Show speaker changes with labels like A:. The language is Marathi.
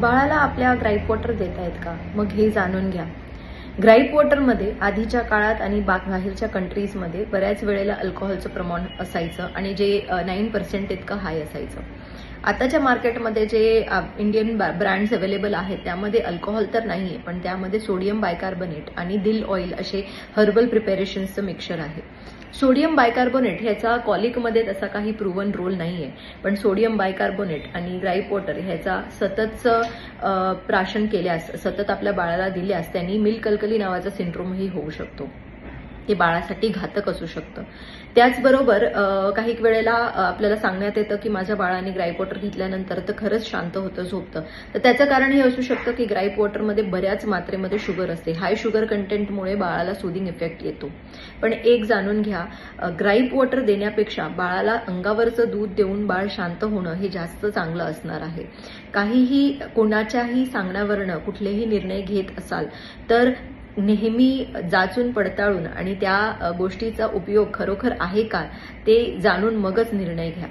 A: बाळाला आपल्या ग्राईप वॉटर देतायत का? मग हे जाणून घ्या. ग्राईप वॉटरमध्ये आधीच्या काळात आणि बाहेरच्या कंट्रीजमध्ये बऱ्याच वेळेला अल्कोहोलचं प्रमाण असायचं आणि जे 9% इतकं हाय असायचं. आताच्या मार्केटमध्ये जे इंडियन ब्रँड्स अवेलेबल आहेत त्यामध्ये अल्कोहोल तर नाहीये, पण त्यामध्ये सोडियम बायकार्बोनेट आणि दिल ऑइल असे हर्बल प्रिपरेशन्सचं मिक्सचर आहे. सोडियम बायकार्बोनेट ह्याचा कॉलिकमध्ये तसा काही प्रूव्हन रोल नाहीये, पण सोडियम बायकार्बोनेट आणि ग्राईप वॉटर ह्याचा सततचं प्राशन केल्यास, सतत आपल्या बाळाला दिल्यास त्यांनी मिल्क अल्कली नावाचा सिंड्रोमही होऊ शकतो. ते बाळासाठी घातक असू शकतं. त्याचबरोबर काही वेळेला आपल्याला सांगण्यात येतं की माझ्या बाळाने ग्राईप वॉटर घेतल्यानंतर तर खरंच शांत होतं, झोपतं. तर त्याचं कारण हे असू शकतं की ग्राईप वॉटरमध्ये बऱ्याच मात्रेमध्ये शुगर असते. हाय शुगर कंटेंटमुळे बाळाला सूदिंग इफेक्ट येतो. पण एक जाणून घ्या, ग्राईप वॉटर देण्यापेक्षा बाळाला अंगावरचं दूध देऊन बाळ शांत होणं हे जास्त चांगलं असणार आहे. काहीही कोणाच्याही सांगण्यावरनं कुठलेही निर्णय घेत असाल तर नेहमी जाचून पडताळून आणि त्या गोष्टीचा उपयोग खरोखर आहे का ते जाणून मगच निर्णय घ्या.